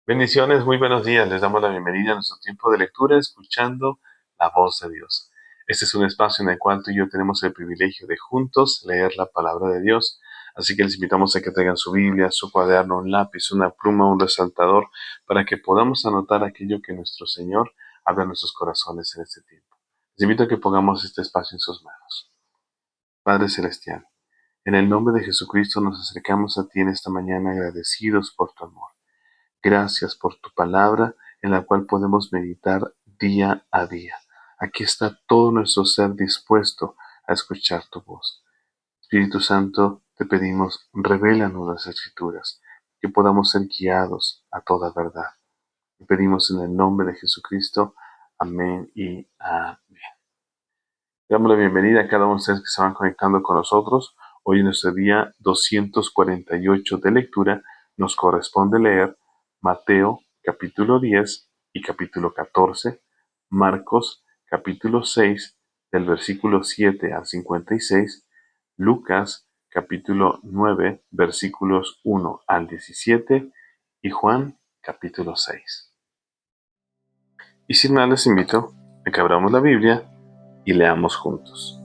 Bendiciones, muy buenos días. Les damos la bienvenida a nuestro tiempo de lectura, escuchando la voz de Dios. Este es un espacio en el cual tú y yo tenemos el privilegio de juntos leer la palabra de Dios. Así que les invitamos a que traigan su Biblia, su cuaderno, un lápiz, una pluma, un resaltador, para que podamos anotar aquello que nuestro Señor habla en nuestros corazones en este tiempo. Les invito a que pongamos este espacio en sus manos. Padre Celestial, en el nombre de Jesucristo nos acercamos a ti en esta mañana agradecidos por tu amor. Gracias por tu palabra en la cual podemos meditar día a día. Aquí está todo nuestro ser dispuesto a escuchar tu voz. Espíritu Santo, te pedimos, revélanos las Escrituras, que podamos ser guiados a toda verdad. Te pedimos en el nombre de Jesucristo. Amén y amén. Damos la bienvenida a cada uno de ustedes que se van conectando con nosotros. Hoy en nuestro día 248 de lectura nos corresponde leer Mateo capítulo 10 y capítulo 14, Marcos capítulo 6 del versículo 7 al 56, Lucas capítulo 9 versículos 1 al 17 y Juan capítulo 6. Y sin más les invito a que abramos la Biblia y leamos juntos.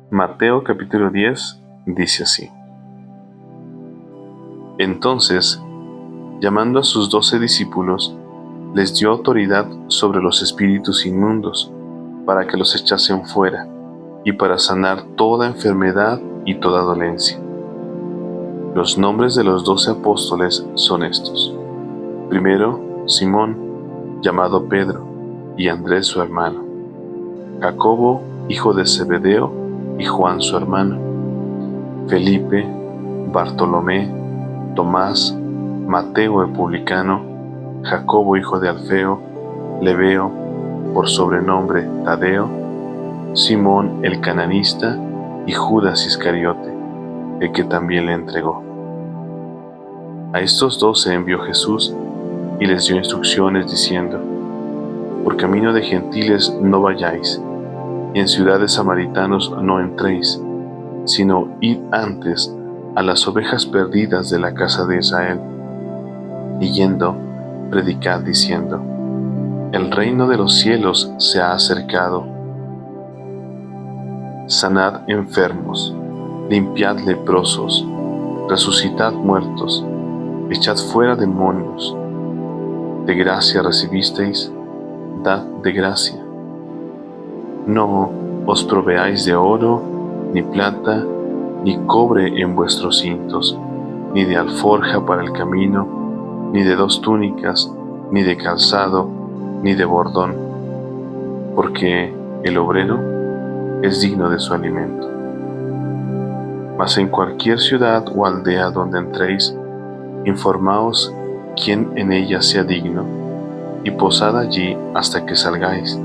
Mateo capítulo 10 dice así: Entonces, llamando a sus 12 discípulos, les dio autoridad sobre los espíritus inmundos, para que los echasen fuera, y para sanar toda enfermedad y toda dolencia. Los nombres de los 12 apóstoles son estos: primero, Simón, llamado Pedro, y Andrés su hermano; Jacobo, hijo de Zebedeo, y Juan su hermano; Felipe, Bartolomé, Tomás, Mateo el publicano, Jacobo hijo de Alfeo, Lebeo, por sobrenombre Tadeo, Simón el cananista, y Judas Iscariote, el que también le entregó. A estos 12 envió Jesús y les dio instrucciones diciendo: Por camino de gentiles no vayáis, y en ciudades samaritanos no entréis, sino id antes a las ovejas perdidas de la casa de Israel. Y yendo, predicad diciendo: El reino de los cielos se ha acercado. Sanad enfermos, limpiad leprosos, resucitad muertos, echad fuera demonios. De gracia recibisteis, dad de gracia. No os proveáis de oro, ni plata, ni cobre en vuestros cintos, ni de alforja para el camino, ni de 2 túnicas, ni de calzado, ni de bordón, porque el obrero es digno de su alimento. Mas en cualquier ciudad o aldea donde entréis, informaos quién en ella sea digno, y posad allí hasta que salgáis.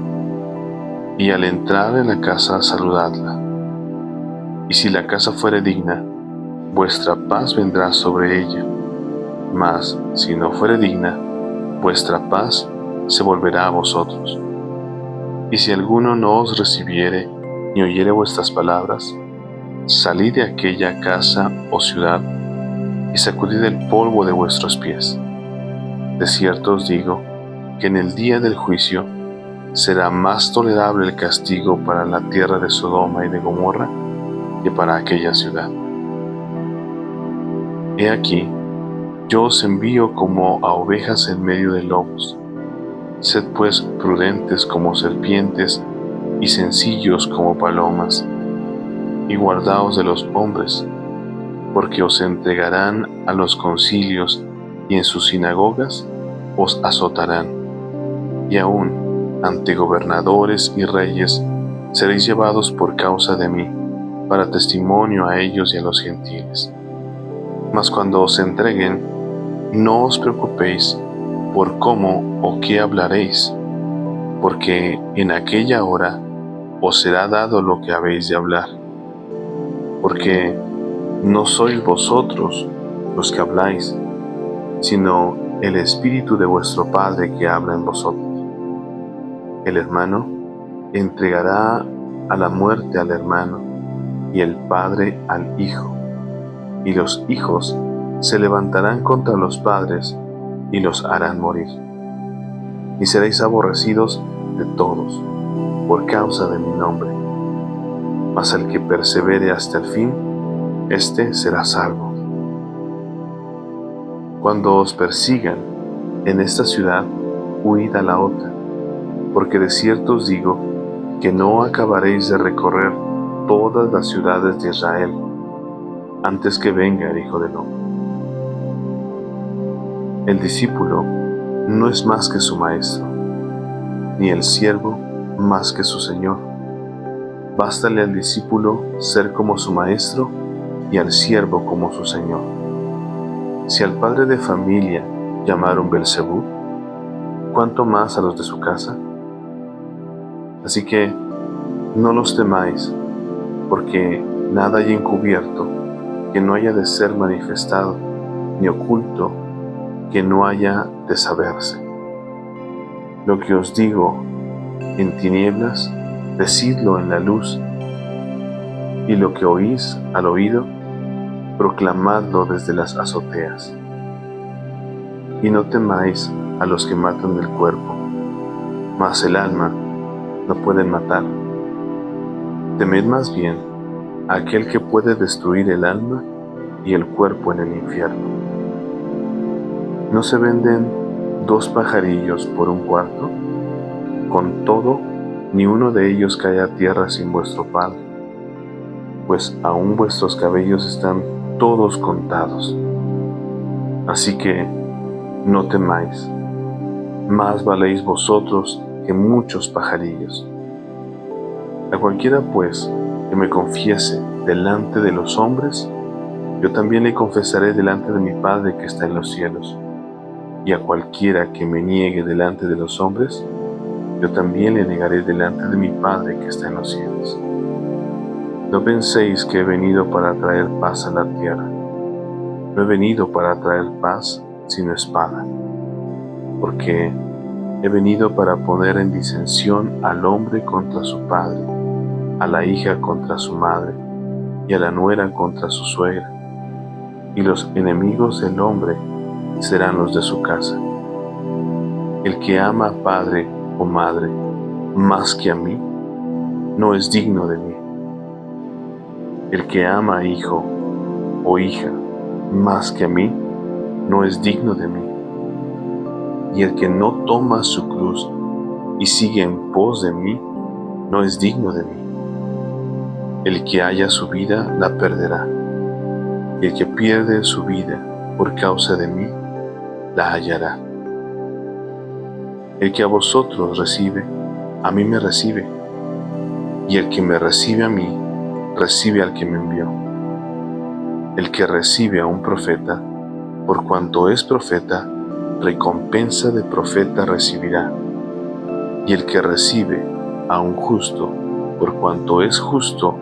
Y al entrar en la casa, saludadla. Y si la casa fuere digna, vuestra paz vendrá sobre ella. Mas si no fuere digna, vuestra paz se volverá a vosotros. Y si alguno no os recibiere, ni oyere vuestras palabras, salid de aquella casa o ciudad, y sacudid el polvo de vuestros pies. De cierto os digo, que en el día del juicio será más tolerable el castigo para la tierra de Sodoma y de Gomorra que para aquella ciudad. He aquí, yo os envío como a ovejas en medio de lobos. Sed pues prudentes como serpientes y sencillos como palomas, y guardaos de los hombres, porque os entregarán a los concilios, y en sus sinagogas os azotarán, y aun ante gobernadores y reyes seréis llevados por causa de mí, para testimonio a ellos y a los gentiles. Mas cuando os entreguen, no os preocupéis por cómo o qué hablaréis, porque en aquella hora os será dado lo que habéis de hablar. Porque no sois vosotros los que habláis, sino el Espíritu de vuestro Padre que habla en vosotros. El hermano entregará a la muerte al hermano, y el padre al hijo, y los hijos se levantarán contra los padres y los harán morir. Y seréis aborrecidos de todos por causa de mi nombre. Mas el que persevere hasta el fin, éste será salvo. Cuando os persigan en esta ciudad, huid a la otra, porque de cierto os digo que no acabaréis de recorrer todas las ciudades de Israel antes que venga el Hijo del Hombre. El discípulo no es más que su maestro, ni el siervo más que su señor. Bástale al discípulo ser como su maestro y al siervo como su señor. Si al padre de familia llamaron Belcebú, ¿cuánto más a los de su casa? Así que no los temáis, porque nada hay encubierto que no haya de ser manifestado, ni oculto que no haya de saberse. Lo que os digo en tinieblas, decidlo en la luz, y lo que oís al oído, proclamadlo desde las azoteas. Y no temáis a los que matan el cuerpo, mas el alma no pueden matar. Temed más bien a aquel que puede destruir el alma y el cuerpo en el infierno. ¿No se venden 2 pajarillos por un cuarto? Con todo, ni uno de ellos cae a tierra sin vuestro Padre, pues aún vuestros cabellos están todos contados. Así que no temáis, más valéis vosotros que muchos pajarillos. A cualquiera, pues, que me confiese delante de los hombres, yo también le confesaré delante de mi Padre que está en los cielos. Y a cualquiera que me niegue delante de los hombres, yo también le negaré delante de mi Padre que está en los cielos. No penséis que he venido para traer paz a la tierra. No he venido para traer paz, sino espada. Porque he venido para poner en disensión al hombre contra su padre, a la hija contra su madre, y a la nuera contra su suegra. Y los enemigos del hombre serán los de su casa. El que ama a padre o madre más que a mí, no es digno de mí. El que ama a hijo o hija más que a mí, no es digno de mí. Y el que no toma su cruz y sigue en pos de mí, no es digno de mí. El que haya su vida, la perderá. Y el que pierde su vida por causa de mí, la hallará. El que a vosotros recibe, a mí me recibe, y el que me recibe a mí, recibe al que me envió. El que recibe a un profeta, por cuanto es profeta, recompensa de profeta recibirá. Y el que recibe a un justo, por cuanto es justo,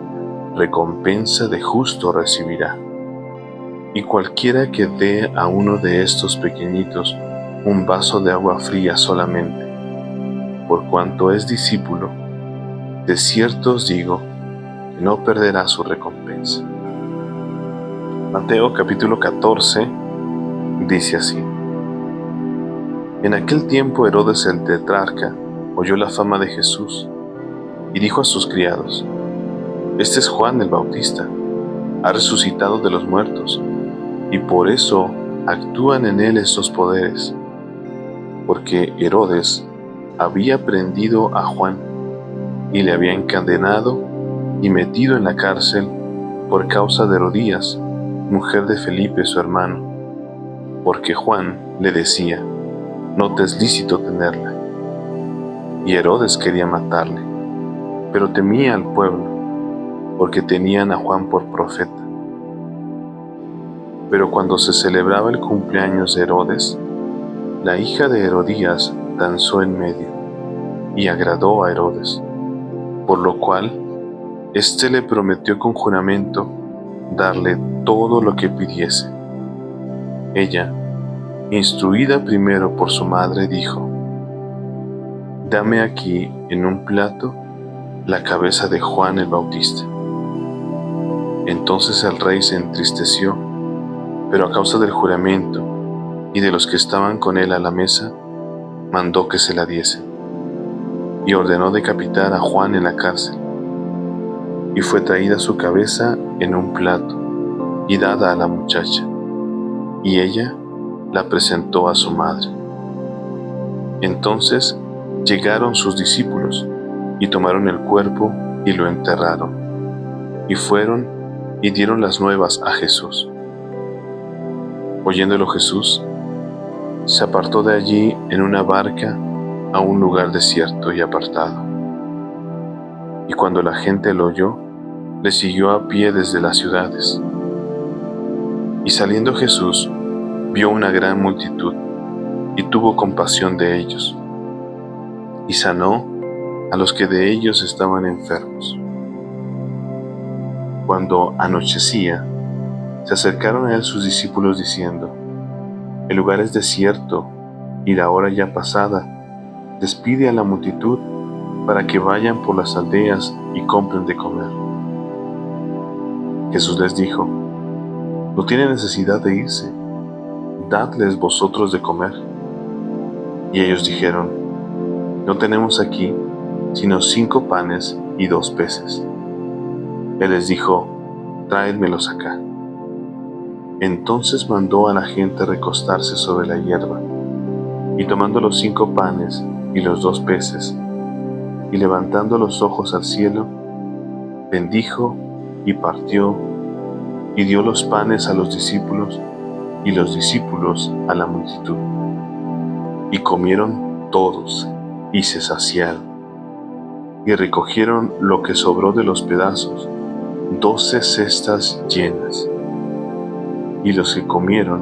recompensa de justo recibirá. Y cualquiera que dé a uno de estos pequeñitos un vaso de agua fría solamente, por cuanto es discípulo, de cierto os digo que no perderá su recompensa. Mateo capítulo 14 dice así: En aquel tiempo Herodes el tetrarca oyó la fama de Jesús y dijo a sus criados: Este es Juan el Bautista, ha resucitado de los muertos, y por eso actúan en él estos poderes. Porque Herodes había prendido a Juan y le había encadenado y metido en la cárcel por causa de Herodías, mujer de Felipe su hermano, porque Juan le decía: no te es lícito tenerla. Y Herodes quería matarle, pero temía al pueblo, porque tenían a Juan por profeta. Pero cuando se celebraba el cumpleaños de Herodes, la hija de Herodías danzó en medio, y agradó a Herodes, por lo cual éste le prometió con juramento darle todo lo que pidiese. Ella, instruida primero por su madre, dijo: Dame aquí en un plato la cabeza de Juan el Bautista. Entonces el rey se entristeció Pero a causa del juramento y de los que estaban con él a la mesa, mandó que se la diesen, y ordenó decapitar a Juan en la cárcel. Y fue traída su cabeza en un plato y dada a la muchacha, y ella la presentó a su madre. Entonces llegaron sus discípulos y tomaron el cuerpo y lo enterraron, y fueron y dieron las nuevas a Jesús. Oyéndolo Jesús, se apartó de allí en una barca a un lugar desierto y apartado. Y cuando la gente lo oyó, le siguió a pie desde las ciudades. Y saliendo Jesús, vio una gran multitud, y tuvo compasión de ellos, y sanó a los que de ellos estaban enfermos. Cuando anochecía, se acercaron a él sus discípulos diciendo: El lugar es desierto, y la hora ya pasada. Despide a la multitud para que vayan por las aldeas y compren de comer. Jesús les dijo: No tienen necesidad de irse, dadles vosotros de comer. Y ellos dijeron: No tenemos aquí sino 5 panes y 2 peces. Él les dijo: Tráedmelos acá. Entonces mandó a la gente recostarse sobre la hierba, y tomando los 5 panes y los 2 peces, y levantando los ojos al cielo, bendijo y partió, y dio los panes a los discípulos, y los discípulos a la multitud. Y comieron todos, y se saciaron, y recogieron lo que sobró de los pedazos, 12 cestas llenas. Y los que comieron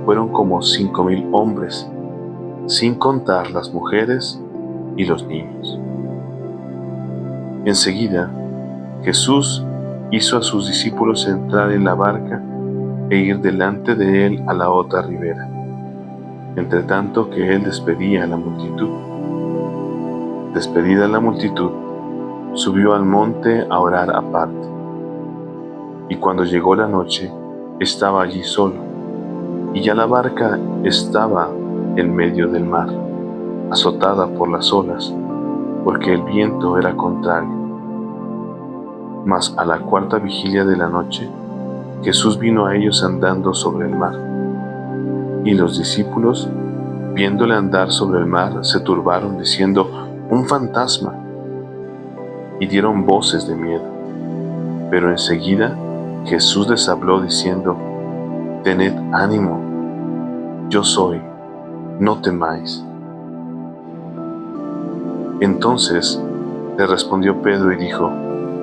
fueron como 5,000 hombres, sin contar las mujeres y los niños. Enseguida, Jesús hizo a sus discípulos entrar en la barca e ir delante de él a la otra ribera, entre tanto que él despedía a la multitud. Despedida la multitud, subió al monte a orar aparte. Y cuando llegó la noche, estaba allí solo, y ya la barca estaba en medio del mar, azotada por las olas, porque el viento era contrario. Mas a la 4ª vigilia de la noche, Jesús vino a ellos andando sobre el mar. Y los discípulos, viéndole andar sobre el mar, se turbaron, diciendo: Un fantasma. Y dieron voces de miedo. Pero enseguida Jesús les habló diciendo: Tened ánimo, yo soy, no temáis. Entonces le respondió Pedro y dijo: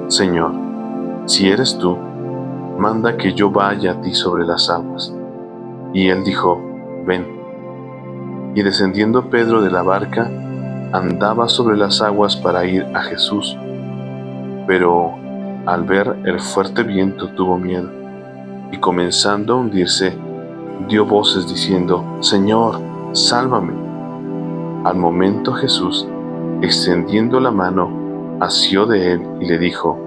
Señor, si eres tú, manda que yo vaya a ti sobre las aguas. Y él dijo: Ven. Y descendiendo Pedro de la barca, andaba sobre las aguas para ir a Jesús. Pero al ver el fuerte viento tuvo miedo, y comenzando a hundirse, dio voces diciendo: Señor, sálvame. Al momento Jesús, extendiendo la mano, asió de él y le dijo: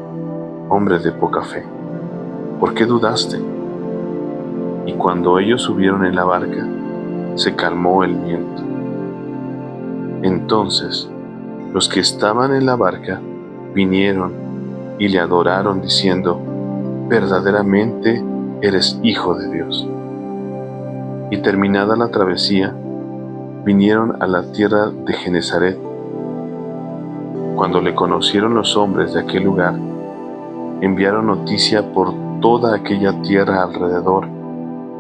Hombre de poca fe, ¿por qué dudaste? Y cuando ellos subieron en la barca, se calmó el viento. Entonces los que estaban en la barca vinieron y le adoraron diciendo: Verdaderamente eres Hijo de Dios. Y terminada la travesía, vinieron a la tierra de Genesaret. Cuando le conocieron los hombres de aquel lugar, enviaron noticia por toda aquella tierra alrededor,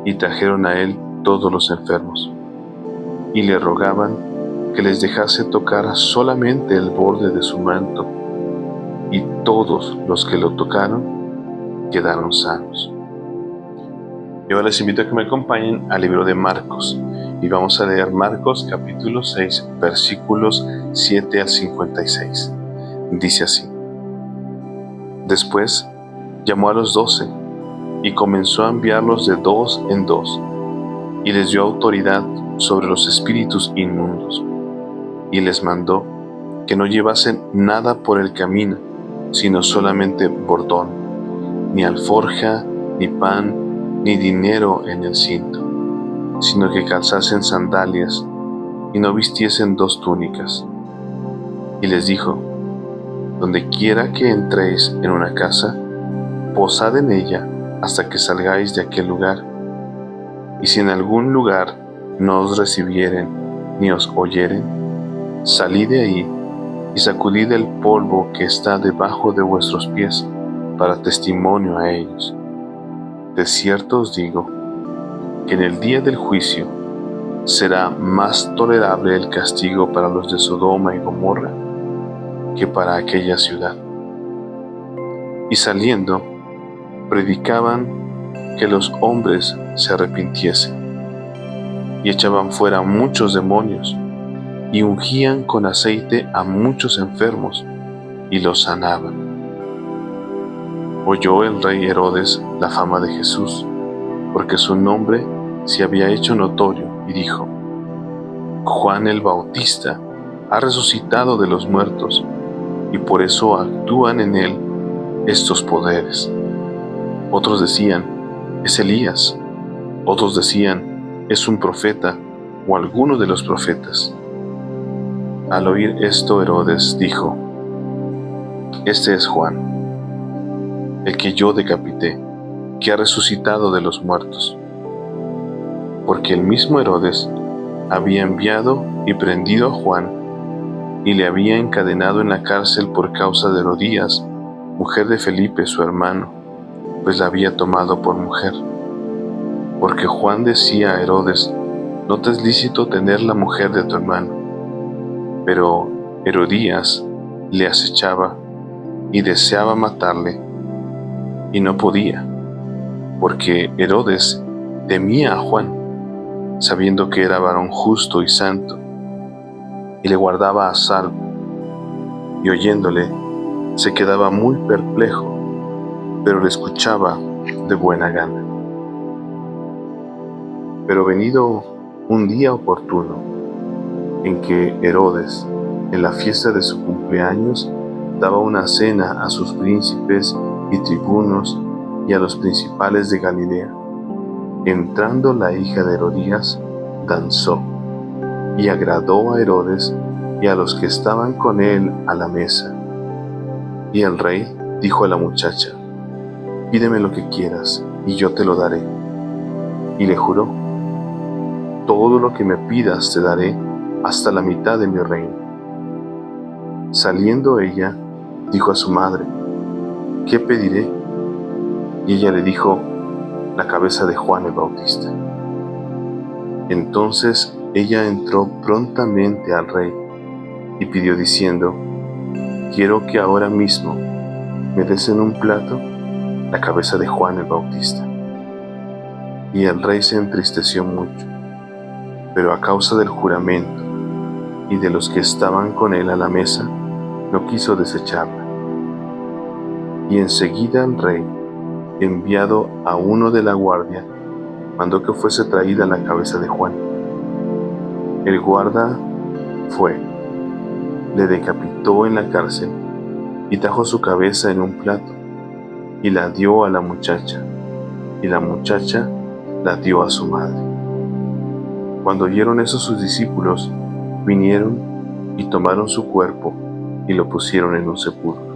y trajeron a él todos los enfermos, y le rogaban que les dejase tocar solamente el borde de su manto, y todos los que lo tocaron quedaron sanos. Y ahora les invito a que me acompañen al libro de Marcos, y vamos a leer Marcos capítulo 6, versículos 7 al 56. Dice así: Después llamó a los 12 y comenzó a enviarlos de 2 en 2, y les dio autoridad sobre los espíritus inmundos, y les mandó que no llevasen nada por el camino, sino solamente bordón, ni alforja, ni pan, ni dinero en el cinto, sino que calzasen sandalias y no vistiesen 2 túnicas. Y les dijo: donde quiera que entréis en una casa, posad en ella hasta que salgáis de aquel lugar. Y si en algún lugar no os recibieren ni os oyeren, salid de ahí y sacudid el polvo que está debajo de vuestros pies, para testimonio a ellos. De cierto os digo, que en el día del juicio será más tolerable el castigo para los de Sodoma y Gomorra que para aquella ciudad. Y saliendo, predicaban que los hombres se arrepintiesen, y echaban fuera muchos demonios, y ungían con aceite a muchos enfermos, y los sanaban. Oyó el rey Herodes la fama de Jesús, porque su nombre se había hecho notorio, y dijo: Juan el Bautista ha resucitado de los muertos, y por eso actúan en él estos poderes. Otros decían: es Elías. Otros decían: es un profeta, o alguno de los profetas. Al oír esto, Herodes dijo: este es Juan, el que yo decapité, que ha resucitado de los muertos. Porque el mismo Herodes había enviado y prendido a Juan, y le había encadenado en la cárcel por causa de Herodías, mujer de Felipe su hermano, pues la había tomado por mujer. Porque Juan decía a Herodes: no te es lícito tener la mujer de tu hermano. Pero Herodías le acechaba y deseaba matarle, y no podía, porque Herodes temía a Juan, sabiendo que era varón justo y santo, y le guardaba a salvo, y oyéndole se quedaba muy perplejo, pero le escuchaba de buena gana. Pero venido un día oportuno, en que Herodes, en la fiesta de su cumpleaños, daba una cena a sus príncipes y tribunos y a los principales de Galilea, entrando la hija de Herodías, danzó, y agradó a Herodes y a los que estaban con él a la mesa. Y el rey dijo a la muchacha: pídeme lo que quieras, y yo te lo daré. Y le juró: todo lo que me pidas te daré, hasta la mitad de mi reino. Saliendo ella, dijo a su madre: ¿qué pediré? Y ella le dijo: la cabeza de Juan el Bautista. Entonces ella entró prontamente al rey y pidió diciendo: quiero que ahora mismo me des en un plato la cabeza de Juan el Bautista. Y el rey se entristeció mucho, pero a causa del juramento y de los que estaban con él a la mesa, no quiso desecharla. Y enseguida el rey, enviado a uno de la guardia, mandó que fuese traída la cabeza de Juan. El guarda fue, le decapitó en la cárcel, y trajo su cabeza en un plato, y la dio a la muchacha, y la muchacha la dio a su madre. Cuando oyeron eso sus discípulos, vinieron y tomaron su cuerpo y lo pusieron en un sepulcro.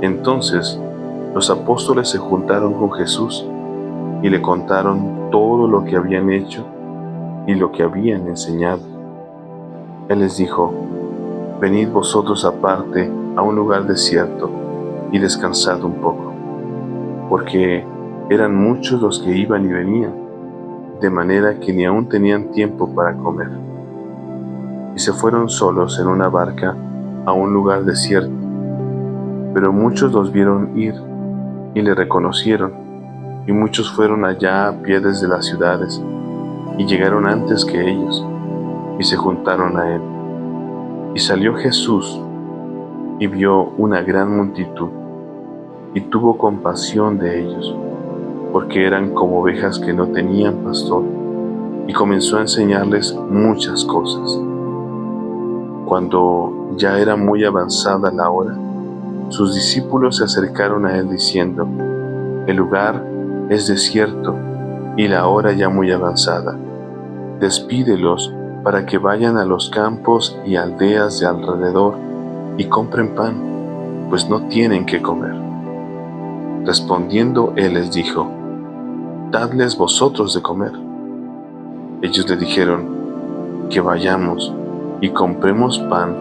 Entonces los apóstoles se juntaron con Jesús y le contaron todo lo que habían hecho y lo que habían enseñado. Él les dijo: venid vosotros aparte a un lugar desierto y descansad un poco, porque eran muchos los que iban y venían, de manera que ni aún tenían tiempo para comer. Y se fueron solos en una barca a un lugar desierto. Pero muchos los vieron ir y le reconocieron, y muchos fueron allá a pie desde las ciudades, y llegaron antes que ellos, y se juntaron a él. Y salió Jesús, y vio una gran multitud, y tuvo compasión de ellos, porque eran como ovejas que no tenían pastor, y comenzó a enseñarles muchas cosas. Cuando ya era muy avanzada la hora, sus discípulos se acercaron a él diciendo: el lugar es desierto y la hora ya muy avanzada. Despídelos para que vayan a los campos y aldeas de alrededor y compren pan, pues no tienen qué comer. Respondiendo él les dijo: dadles vosotros de comer. Ellos le dijeron: que vayamos y compremos pan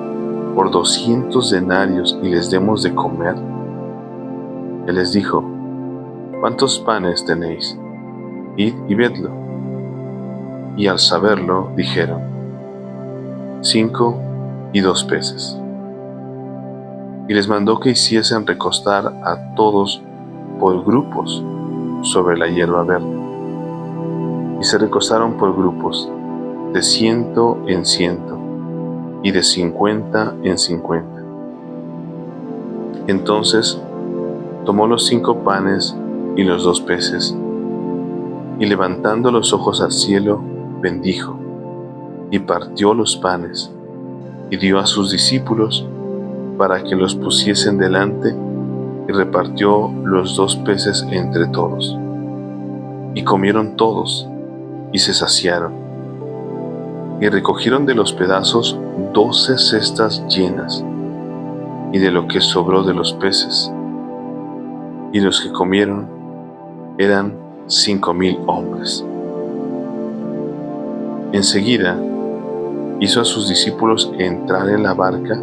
por 200 denarios y les demos de comer. Él les dijo: ¿cuántos panes tenéis? Id y vedlo. Y al saberlo dijeron: 5 y 2 peces. Y les mandó que hiciesen recostar a todos por grupos sobre la hierba verde. Y se recostaron por grupos, de 100 en 100, y de 50 en 50. Entonces tomó los 5 panes y los 2 peces, y levantando los ojos al cielo, bendijo, y partió los panes, y dio a sus discípulos para que los pusiesen delante, y repartió los 2 peces entre todos. Y comieron todos, y se saciaron, y recogieron de los pedazos 12 cestas llenas, y de lo que sobró de los peces. Y los que comieron eran 5,000 hombres. Enseguida hizo a sus discípulos entrar en la barca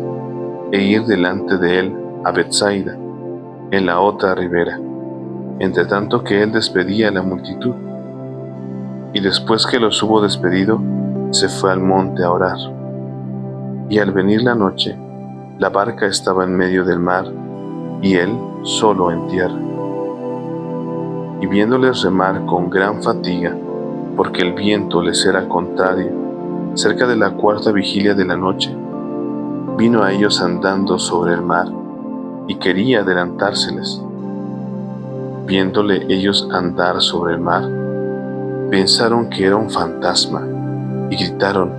e ir delante de él a Betsaida, en la otra ribera, entre tanto que él despedía a la multitud. Y después que los hubo despedido, se fue al monte a orar. Y al venir la noche, la barca estaba en medio del mar, y él solo en tierra. Y viéndoles remar con gran fatiga, porque el viento les era contrario, cerca de la 4ª vigilia de la noche, vino a ellos andando sobre el mar, y quería adelantárseles. Viéndole ellos andar sobre el mar, pensaron que era un fantasma, y gritaron,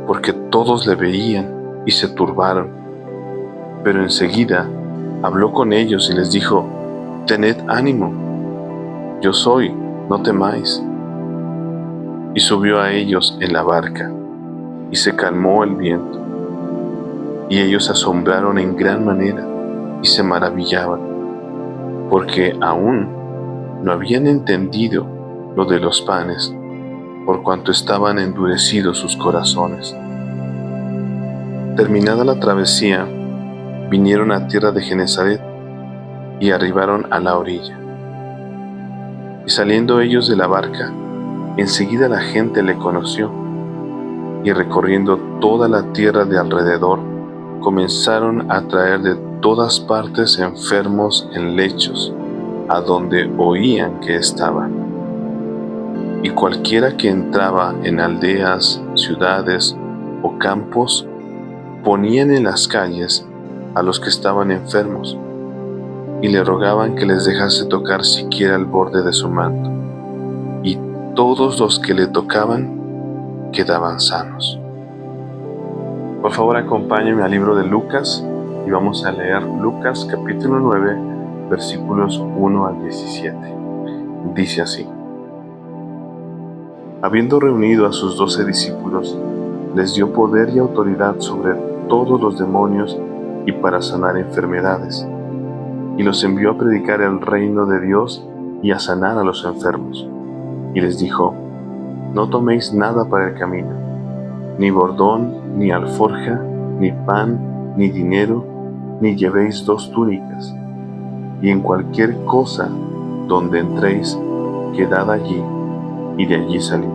porque todos le veían, y se turbaron. Pero enseguida habló con ellos y les dijo: tened ánimo, yo soy, no temáis. Y subió a ellos en la barca, y se calmó el viento. Y ellos se asombraron en gran manera, y se maravillaban, porque aún no habían entendido lo de los panes, por cuanto estaban endurecidos sus corazones. Terminada la travesía, vinieron a tierra de Genesaret, y arribaron a la orilla. Y saliendo ellos de la barca, enseguida la gente le conoció, y recorriendo toda la tierra de alrededor, comenzaron a traer de todas partes enfermos en lechos, a donde oían que estaba. Y cualquiera que entraba en aldeas, ciudades o campos, ponían en las calles a los que estaban enfermos, y le rogaban que les dejase tocar siquiera el borde de su manto, y todos los que le tocaban quedaban sanos. Por favor, acompáñenme al libro de Lucas, y vamos a leer Lucas capítulo 9, versículos 1 al 17. Dice así: habiendo reunido a sus 12 discípulos, les dio poder y autoridad sobre todos los demonios y para sanar enfermedades, y los envió a predicar el reino de Dios y a sanar a los enfermos. Y les dijo: no toméis nada para el camino, ni bordón, ni alforja, ni pan, ni dinero, ni llevéis 2 túnicas, y en cualquier cosa donde entréis, quedad allí, y de allí salid.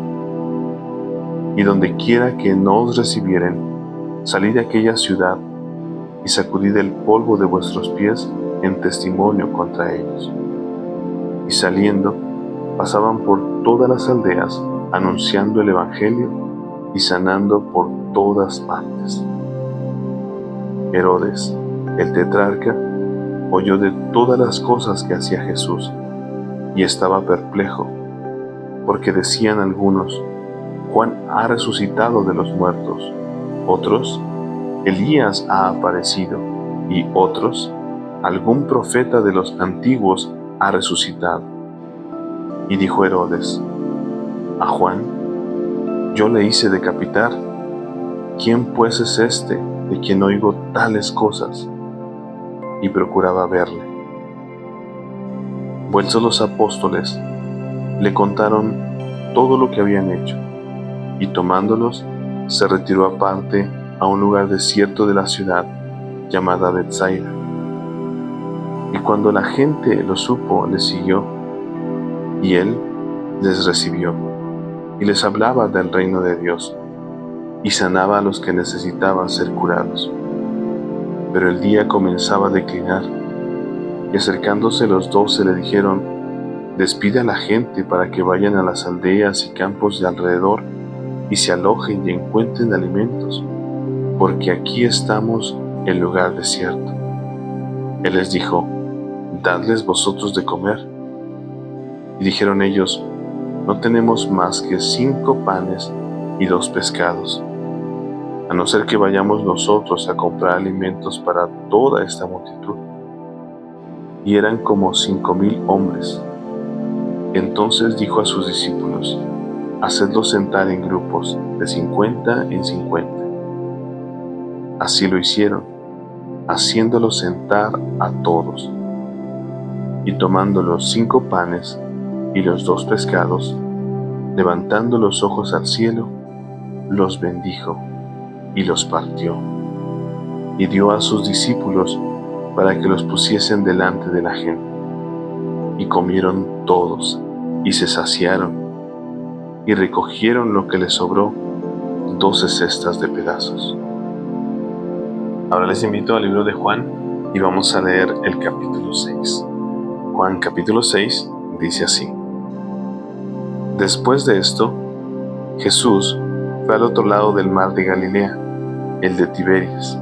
Y donde quiera que no os recibieren, salid de aquella ciudad, y sacudid el polvo de vuestros pies en testimonio contra ellos. Y saliendo, pasaban por todas las aldeas, anunciando el evangelio y sanando por todas partes. Herodes, el tetrarca, oyó de todas las cosas que hacía Jesús, y estaba perplejo, porque decían algunos: Juan ha resucitado de los muertos, otros: Elías ha aparecido, y otros: algún profeta de los antiguos ha resucitado. Y dijo Herodes: a Juan yo le hice decapitar. ¿Quién pues es este de quien oigo tales cosas? Y procuraba verle. Vueltos los apóstoles, le contaron todo lo que habían hecho, y tomándolos, se retiró aparte a un lugar desierto de la ciudad, llamada Betsaida. Y cuando la gente lo supo, le siguió, y él les recibió, y les hablaba del reino de Dios, y sanaba a los que necesitaban ser curados. Pero el día comenzaba a declinar, y acercándose los 12 le dijeron: despide a la gente para que vayan a las aldeas y campos de alrededor y se alojen y encuentren alimentos, porque aquí estamos en lugar desierto. Él les dijo: dadles vosotros de comer. Y dijeron ellos: no tenemos más que 5 panes y 2 pescados, a no ser que vayamos nosotros a comprar alimentos para toda esta multitud. Y eran como 5,000 hombres. Entonces dijo a sus discípulos: hacedlos sentar en grupos de 50 en 50. Así lo hicieron, haciéndolos sentar a todos. Y tomando los 5 panes y los 2 pescados, levantando los ojos al cielo, los bendijo y los partió, y dio a sus discípulos para que los pusiesen delante de la gente. Y comieron todos, y se saciaron, y recogieron lo que les sobró, 12 cestas de pedazos. Ahora les invito al libro de Juan y vamos a leer el capítulo 6. Juan capítulo 6 dice así: después de esto, Jesús fue al otro lado del mar de Galilea, el de Tiberias,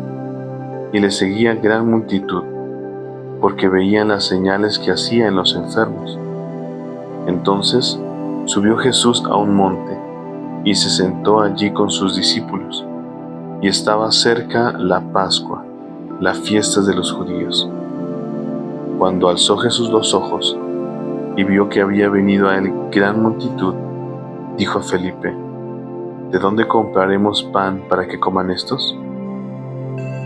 y le seguía gran multitud, porque veían las señales que hacía en los enfermos. Entonces subió Jesús a un monte, y se sentó allí con sus discípulos, y estaba cerca la Pascua, la fiesta de los judíos. Cuando alzó Jesús los ojos, y vio que había venido a él gran multitud, dijo a Felipe: ¿de dónde compraremos pan para que coman estos?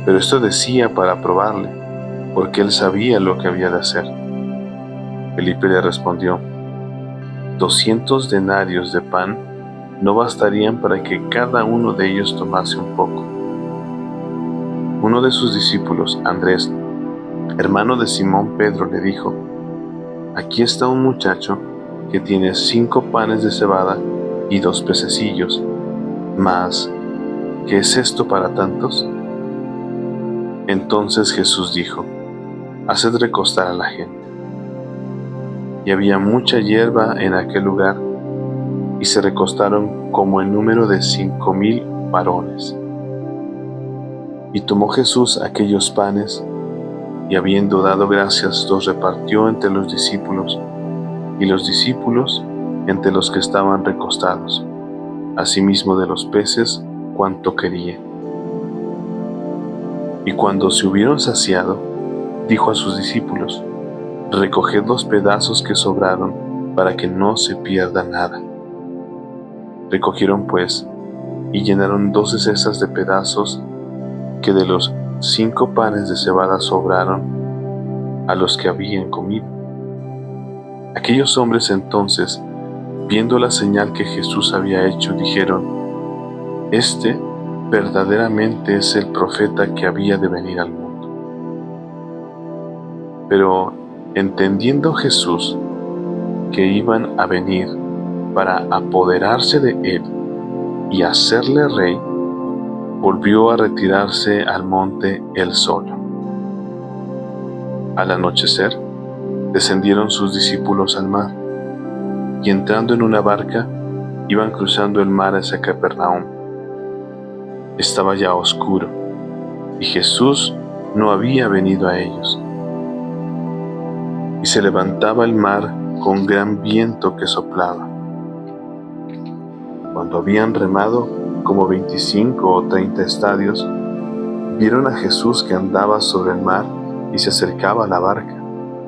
Pero esto decía para probarle, porque él sabía lo que había de hacer. Felipe le respondió: 200 denarios de pan no bastarían para que cada uno de ellos tomase un poco. Uno de sus discípulos, Andrés, hermano de Simón Pedro, le dijo: aquí está un muchacho que tiene 5 panes de cebada y 2 pececillos, mas ¿qué es esto para tantos? Entonces Jesús dijo: haced recostar a la gente. Y había mucha hierba en aquel lugar, y se recostaron como en número de 5,000 varones. Y tomó Jesús aquellos panes, y habiendo dado gracias, los repartió entre los discípulos, y los discípulos entre los que estaban recostados, asimismo de los peces cuanto quería. Y cuando se hubieron saciado, dijo a sus discípulos: recoged los pedazos que sobraron, para que no se pierda nada. Recogieron pues, y llenaron 12 cestas de pedazos que de los 5 panes de cebada sobraron a los que habían comido. Aquellos hombres entonces, viendo la señal que Jesús había hecho, dijeron: este verdaderamente es el profeta que había de venir al mundo. Pero entendiendo Jesús que iban a venir para apoderarse de él y hacerle rey, volvió a retirarse al monte él solo. Al anochecer, descendieron sus discípulos al mar, y entrando en una barca, iban cruzando el mar hacia Capernaum. Estaba ya oscuro, y Jesús no había venido a ellos. Y se levantaba el mar con gran viento que soplaba. Cuando habían remado como 25 o 30 estadios, vieron a Jesús que andaba sobre el mar y se acercaba a la barca,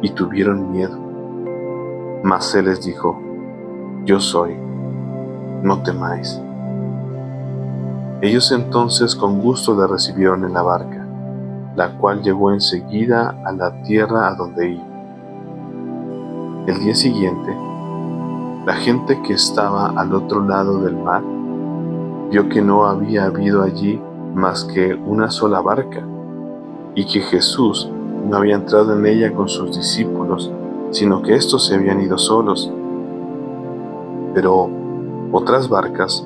y tuvieron miedo. Mas él les dijo: yo soy, no temáis. Ellos entonces con gusto le recibieron en la barca, la cual llegó enseguida a la tierra a donde iba. El día siguiente, la gente que estaba al otro lado del mar vio que no había habido allí más que una sola barca, y que Jesús no había entrado en ella con sus discípulos, sino que éstos se habían ido solos. Pero otras barcas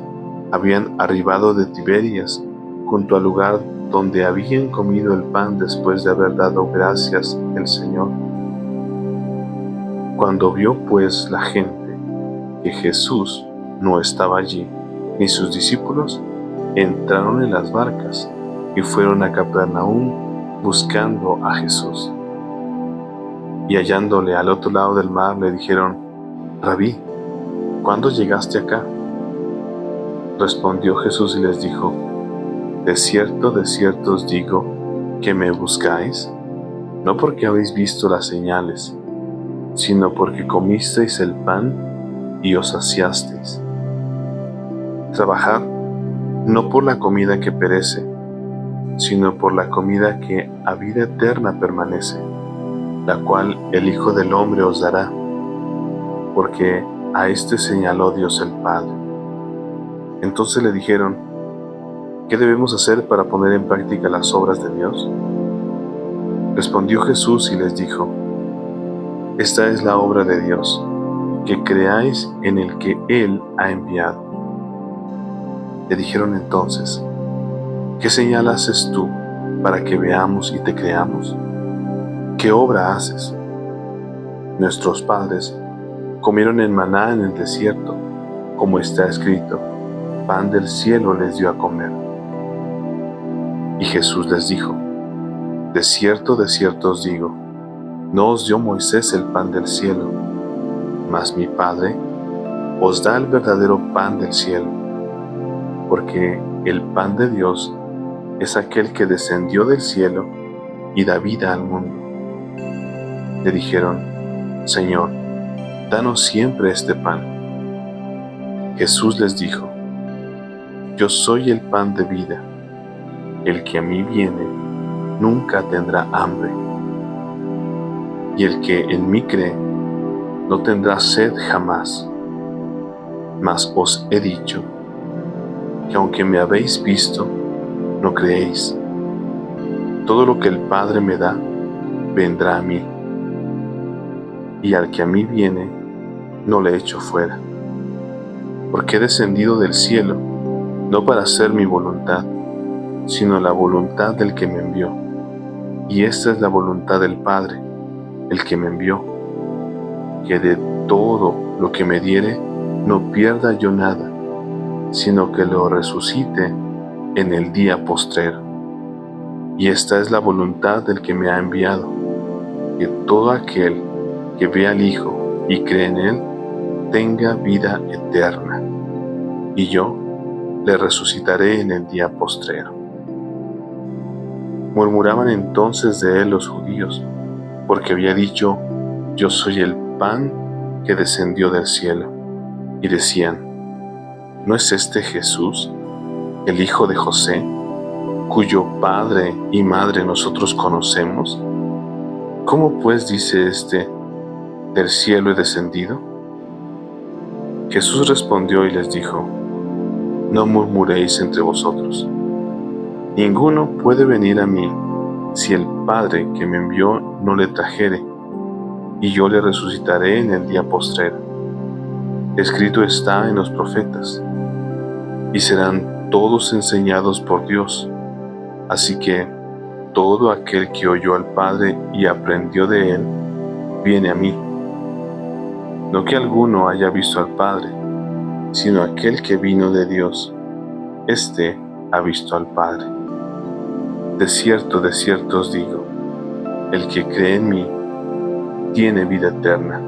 habían arribado de Tiberias, junto al lugar donde habían comido el pan después de haber dado gracias al Señor. Cuando vio pues la gente que Jesús no estaba allí, ni sus discípulos, entraron en las barcas y fueron a Capernaum buscando a Jesús. Y hallándole al otro lado del mar, le dijeron: Rabí, ¿cuándo llegaste acá? Respondió Jesús y les dijo: de cierto os digo que me buscáis, no porque habéis visto las señales, sino porque comisteis el pan y os saciasteis. Trabajad no por la comida que perece, sino por la comida que a vida eterna permanece, la cual el Hijo del Hombre os dará, porque a éste señaló Dios el Padre. Entonces le dijeron: ¿qué debemos hacer para poner en práctica las obras de Dios? Respondió Jesús y les dijo: esta es la obra de Dios, que creáis en el que Él ha enviado. Le dijeron entonces: ¿qué señal haces tú para que veamos y te creamos? ¿Qué obra haces? Nuestros padres comieron el maná en el desierto, como está escrito: pan del cielo les dio a comer. Y Jesús les dijo: de cierto os digo, no os dio Moisés el pan del cielo, mas mi Padre os da el verdadero pan del cielo, porque el pan de Dios es aquel que descendió del cielo y da vida al mundo. Le dijeron: Señor, danos siempre este pan. Jesús les dijo: yo soy el pan de vida. El que a mí viene nunca tendrá hambre, y el que en mí cree no tendrá sed jamás. Mas os he dicho que aunque me habéis visto, no creéis. Todo lo que el Padre me da, vendrá a mí, y al que a mí viene, no le echo fuera. Porque he descendido del cielo, no para hacer mi voluntad, sino la voluntad del que me envió. Y esta es la voluntad del Padre, el que me envió, que de todo lo que me diere, no pierda yo nada, sino que lo resucite en el día postrero. Y esta es la voluntad del que me ha enviado, que todo aquel que ve al Hijo y cree en Él, tenga vida eterna, y yo le resucitaré en el día postrero. Murmuraban entonces de él los judíos, porque había dicho: yo soy el pan que descendió del cielo. Y decían: ¿no es este Jesús, el hijo de José, cuyo padre y madre nosotros conocemos? ¿Cómo pues dice este: del cielo he descendido? Jesús respondió y les dijo: no murmuréis entre vosotros. Ninguno puede venir a mí si el Padre que me envió no le trajere, y yo le resucitaré en el día postrero. Escrito está en los profetas: y serán todos enseñados por Dios. Así que todo aquel que oyó al Padre y aprendió de él, viene a mí. No que alguno haya visto al Padre, sino aquel que vino de Dios, éste ha visto al Padre. De cierto os digo, el que cree en mí tiene vida eterna.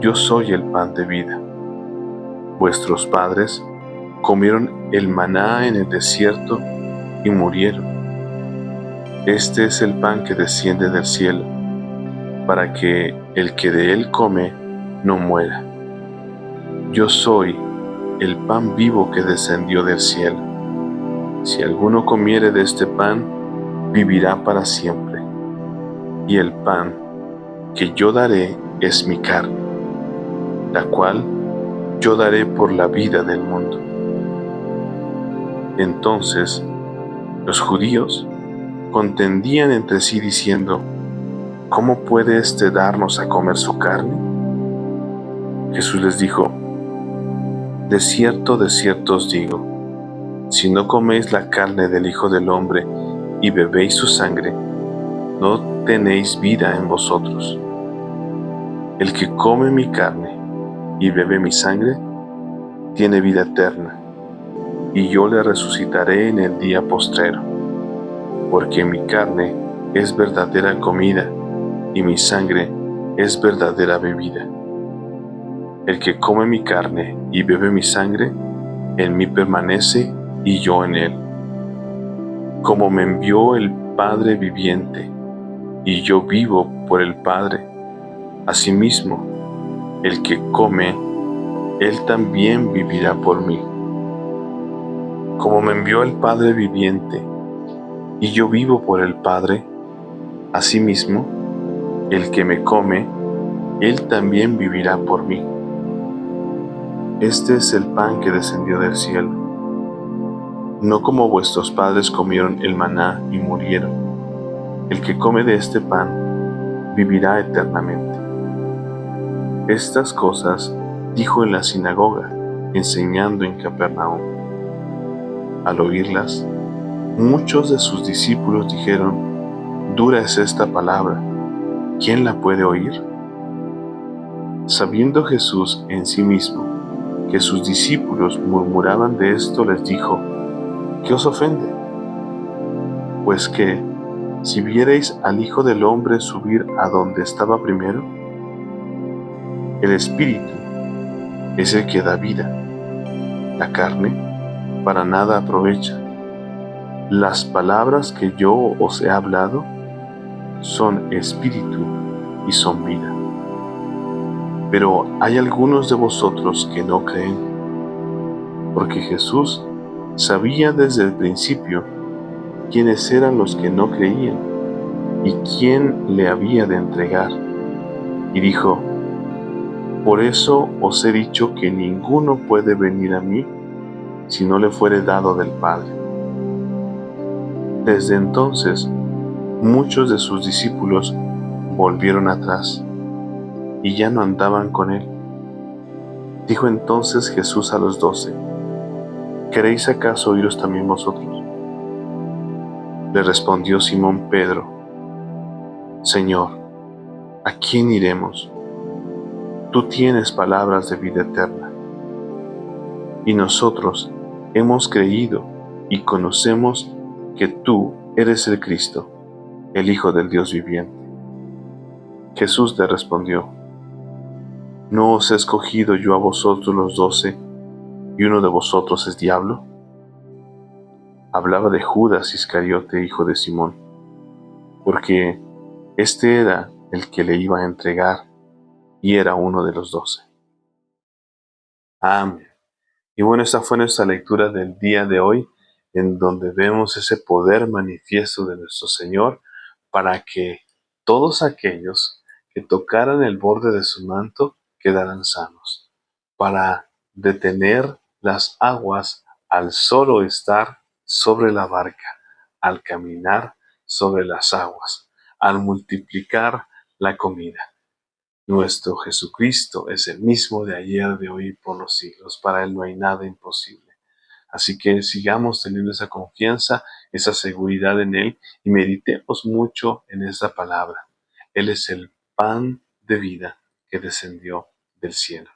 Yo soy el pan de vida. Vuestros padres comieron el maná en el desierto y murieron. Este es el pan que desciende del cielo, para que el que de él come no muera. Yo soy el pan vivo que descendió del cielo. Si alguno comiere de este pan, vivirá para siempre. Y el pan que yo daré es mi carne, la cual yo daré por la vida del mundo. Entonces los judíos contendían entre sí diciendo: ¿Cómo puede éste darnos a comer su carne? Jesús les dijo: de cierto os digo, si no coméis la carne del Hijo del Hombre y bebéis su sangre, no tenéis vida en vosotros. El que come mi carne y bebe mi sangre, tiene vida eterna, y yo le resucitaré en el día postrero, porque mi carne es verdadera comida, y mi sangre es verdadera bebida. El que come mi carne y bebe mi sangre, en mí permanece y yo en él. Como me envió el Padre viviente, y yo vivo por el Padre, asimismo, el que come, él también vivirá por mí. Como me envió el Padre viviente, y yo vivo por el Padre, asimismo, el que me come, él también vivirá por mí. Este es el pan que descendió del cielo, no como vuestros padres comieron el maná y murieron. El que come de este pan vivirá eternamente. Estas cosas dijo en la sinagoga, enseñando en Capernaum. Al oírlas, muchos de sus discípulos dijeron: dura es esta palabra, ¿quién la puede oír? Sabiendo Jesús en sí mismo que sus discípulos murmuraban de esto, les dijo: ¿qué os ofende? Pues que, si viereis al Hijo del Hombre subir a donde estaba primero, el Espíritu es el que da vida, la carne para nada aprovecha. Las palabras que yo os he hablado son espíritu y son vida. Pero hay algunos de vosotros que no creen, porque Jesús sabía desde el principio quiénes eran los que no creían y quién le había de entregar. Y dijo: por eso os he dicho que ninguno puede venir a mí si no le fuere dado del Padre. Desde entonces, muchos de sus discípulos volvieron atrás y ya no andaban con él. Dijo entonces Jesús a los 12: ¿queréis acaso iros también vosotros? Le respondió Simón Pedro: Señor, ¿a quién iremos? Tú tienes palabras de vida eterna, y nosotros hemos creído y conocemos que tú eres el Cristo, el Hijo del Dios viviente. Jesús le respondió: ¿no os he escogido yo a vosotros los 12, y uno de vosotros es diablo? Hablaba de Judas Iscariote, hijo de Simón, porque este era el que le iba a entregar y era uno de los 12. Amén. Y bueno, esta fue nuestra lectura del día de hoy, en donde vemos ese poder manifiesto de nuestro Señor para que todos aquellos que tocaran el borde de su manto quedaran sanos, para detener las aguas al solo estar sobre la barca, al caminar sobre las aguas, al multiplicar la comida. Nuestro Jesucristo es el mismo de ayer, de hoy y por los siglos. Para Él no hay nada imposible. Así que sigamos teniendo esa confianza, esa seguridad en Él y meditemos mucho en esta palabra. Él es el pan de vida que descendió del cielo.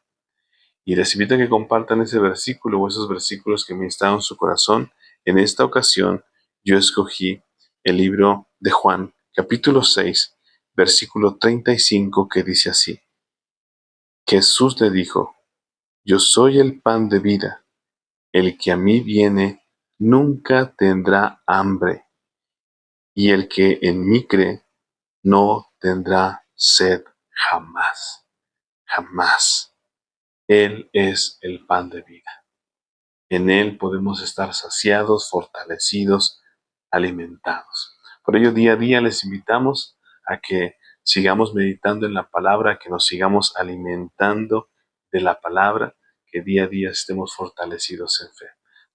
Y les invito a que compartan ese versículo o esos versículos que me instaron su corazón. En esta ocasión yo escogí el libro de Juan, capítulo 6, versículo 35, que dice así: Jesús le dijo: yo soy el pan de vida. El que a mí viene nunca tendrá hambre, y el que en mí cree no tendrá sed jamás, jamás. Él es el pan de vida. En Él podemos estar saciados, fortalecidos, alimentados. Por ello, día a día les invitamos a que sigamos meditando en la palabra, que nos sigamos alimentando de la palabra, que día a día estemos fortalecidos en fe.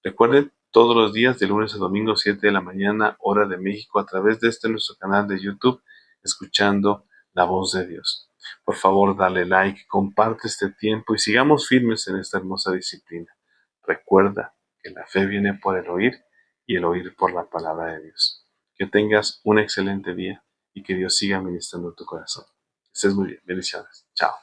Recuerden, todos los días, de lunes a domingo, 7 de la mañana, hora de México, a través de nuestro canal de YouTube, escuchando la voz de Dios. Por favor, dale like, comparte este tiempo y sigamos firmes en esta hermosa disciplina. Recuerda que la fe viene por el oír y el oír por la palabra de Dios. Que tengas un excelente día y que Dios siga ministrando tu corazón. Que estés muy bien. Bendiciones. Chao.